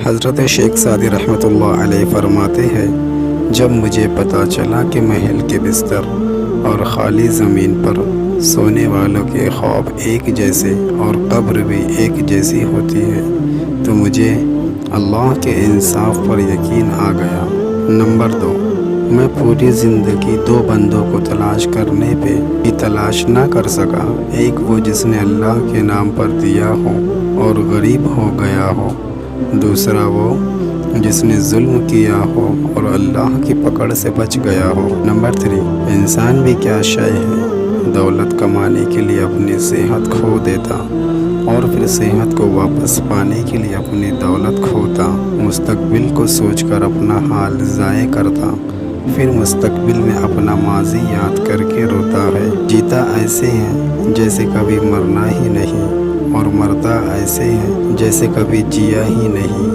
हज़रत शेख सादी रहमतुल्लाह अलैह फरमाते हैं, जब मुझे पता चला कि महल के बिस्तर और खाली ज़मीन पर सोने वालों के ख्वाब एक जैसे और कब्र भी एक जैसी होती है, तो मुझे अल्लाह के इंसाफ पर यकीन आ गया। नंबर 2, मैं पूरी ज़िंदगी दो बंदों को तलाश करने पे भी तलाश ना कर सका। एक वो जिसने अल्लाह के नाम पर दिया हो और गरीब हो गया हो, दूसरा वो जिसने जुल्म किया हो और अल्लाह की पकड़ से बच गया हो। नंबर 3, इंसान भी क्या शय है, दौलत कमाने के लिए अपनी सेहत खो देता और फिर सेहत को वापस पाने के लिए अपनी दौलत खोता, मुस्तकबिल को सोचकर अपना हाल ज़ाय करता, फिर मुस्तकबिल में अपना माजी याद करके रोता है। जीता ऐसे है जैसे कभी मरना ही नहीं और मरता ऐसे है जैसे कभी जिया ही नहीं।